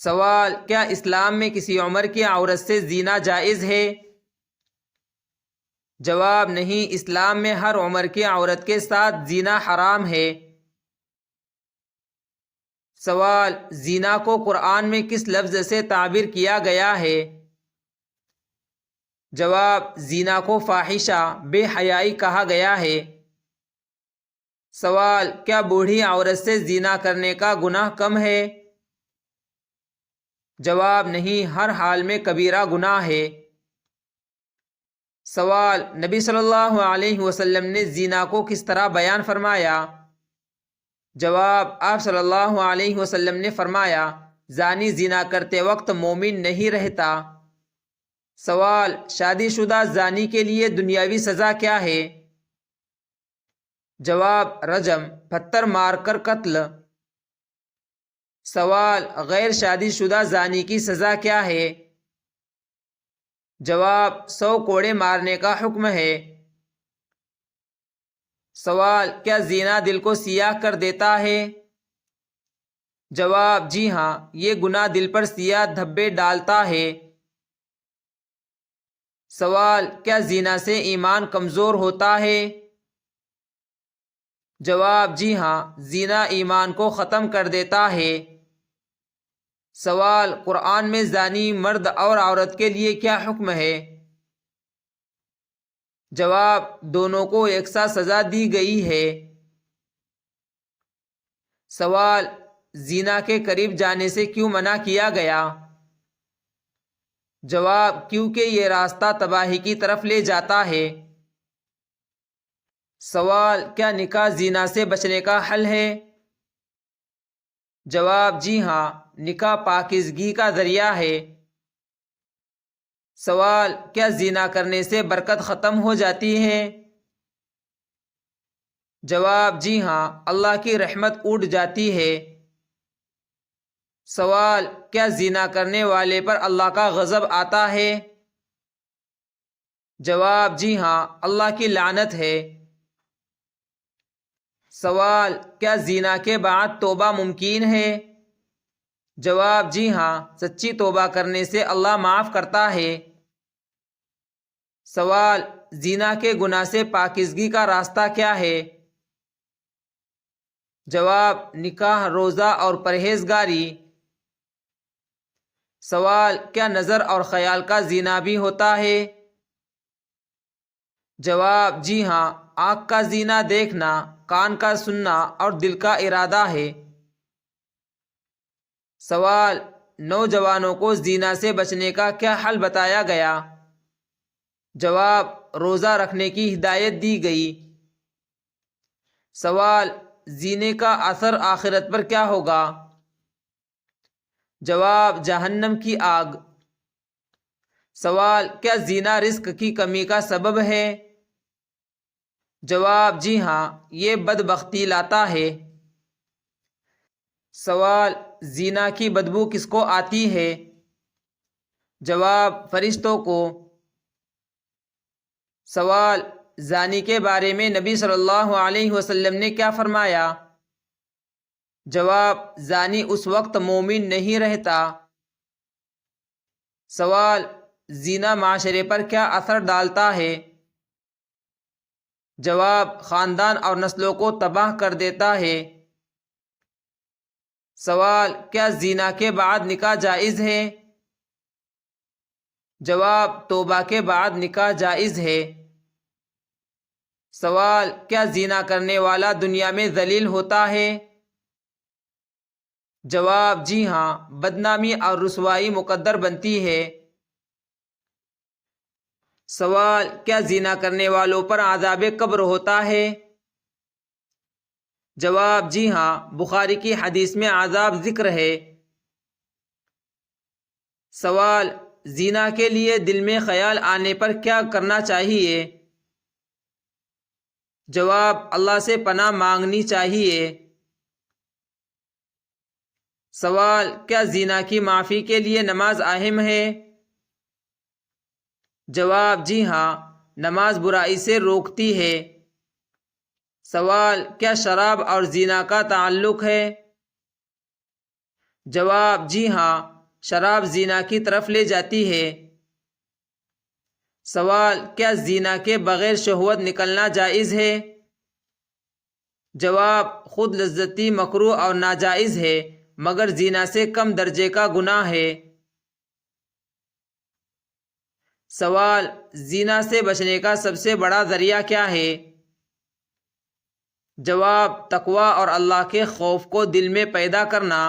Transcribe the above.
سوال: کیا اسلام میں کسی عمر کی عورت سے زنا جائز ہے؟ جواب: نہیں، اسلام میں ہر عمر کی عورت کے ساتھ زنا حرام ہے۔ سوال: زنا کو قرآن میں کس لفظ سے تعبیر کیا گیا ہے؟ جواب: زنا کو فاحشہ، بے حیائی کہا گیا ہے۔ سوال: کیا بوڑھی عورت سے زنا کرنے کا گناہ کم ہے؟ جواب: نہیں، ہر حال میں کبیرہ گناہ ہے۔ سوال: نبی صلی اللہ علیہ وسلم نے زنا کو کس طرح بیان فرمایا؟ جواب: آپ صلی اللہ علیہ وسلم نے فرمایا، زانی زنا کرتے وقت مومن نہیں رہتا۔ سوال: شادی شدہ زانی کے لیے دنیاوی سزا کیا ہے؟ جواب: رجم، پتھر مار کر قتل۔ سوال: غیر شادی شدہ زانی کی سزا کیا ہے؟ جواب: 100 کوڑے مارنے کا حکم ہے۔ سوال: کیا زنا دل کو سیاہ کر دیتا ہے؟ جواب: جی ہاں، یہ گناہ دل پر سیاہ دھبے ڈالتا ہے۔ سوال: کیا زنا سے ایمان کمزور ہوتا ہے؟ جواب: جی ہاں، زنا ایمان کو ختم کر دیتا ہے۔ سوال: قرآن میں زانی مرد اور عورت کے لیے کیا حکم ہے؟ جواب: دونوں کو یکساں سزا دی گئی ہے۔ سوال: زنا کے قریب جانے سے کیوں منع کیا گیا؟ جواب: کیونکہ یہ راستہ تباہی کی طرف لے جاتا ہے۔ سوال: کیا نکاح زنا سے بچنے کا حل ہے؟ جواب: جی ہاں، نکاح پاکیزگی کا ذریعہ ہے۔ سوال: کیا زنا کرنے سے برکت ختم ہو جاتی ہے؟ جواب: جی ہاں، اللہ کی رحمت اٹھ جاتی ہے۔ سوال: کیا زنا کرنے والے پر اللہ کا غضب آتا ہے؟ جواب: جی ہاں، اللہ کی لعنت ہے۔ سوال: کیا زنا کے بعد توبہ ممکن ہے؟ جواب: جی ہاں، سچی توبہ کرنے سے اللہ معاف کرتا ہے۔ سوال: زنا کے گناہ سے پاکیزگی کا راستہ کیا ہے؟ جواب: نکاح، روزہ اور پرہیزگاری۔ سوال: کیا نظر اور خیال کا زنا بھی ہوتا ہے؟ جواب: جی ہاں، آنکھ کا زنا دیکھنا، کان کا سننا اور دل کا ارادہ ہے۔ سوال: نوجوانوں کو زنا سے بچنے کا کیا حل بتایا گیا؟ جواب: روزہ رکھنے کی ہدایت دی گئی۔ سوال: زنے کا اثر آخرت پر کیا ہوگا؟ جواب: جہنم کی آگ۔ سوال: کیا زنا رزق کی کمی کا سبب ہے؟ جواب: جی ہاں، یہ بدبختی لاتا ہے۔ سوال: زنا کی بدبو کس کو آتی ہے؟ جواب: فرشتوں کو۔ سوال: زانی کے بارے میں نبی صلی اللہ علیہ وسلم نے کیا فرمایا؟ جواب: زانی اس وقت مومن نہیں رہتا۔ سوال: زنا معاشرے پر کیا اثر ڈالتا ہے؟ جواب: خاندان اور نسلوں کو تباہ کر دیتا ہے۔ سوال: کیا زنا کے بعد نکاح جائز ہے؟ جواب: توبہ کے بعد نکاح جائز ہے۔ سوال: کیا زنا کرنے والا دنیا میں ذلیل ہوتا ہے؟ جواب: جی ہاں، بدنامی اور رسوائی مقدر بنتی ہے۔ سوال: کیا زنا کرنے والوں پر عذاب قبر ہوتا ہے؟ جواب: جی ہاں، بخاری کی حدیث میں عذاب ذکر ہے۔ سوال: زنا کے لیے دل میں خیال آنے پر کیا کرنا چاہیے؟ جواب: اللہ سے پناہ مانگنی چاہیے۔ سوال: کیا زنا کی معافی کے لیے نماز اہم ہے؟ جواب: جی ہاں، نماز برائی سے روکتی ہے۔ سوال: کیا شراب اور زنا کا تعلق ہے؟ جواب: جی ہاں، شراب زنا کی طرف لے جاتی ہے۔ سوال: کیا زنا کے بغیر شہوت نکلنا جائز ہے؟ جواب: خود لذتی مکروہ اور ناجائز ہے، مگر زنا سے کم درجے کا گناہ ہے۔ سوال: زنا سے بچنے کا سب سے بڑا ذریعہ کیا ہے؟ جواب: تقوی اور اللہ کے خوف کو دل میں پیدا کرنا۔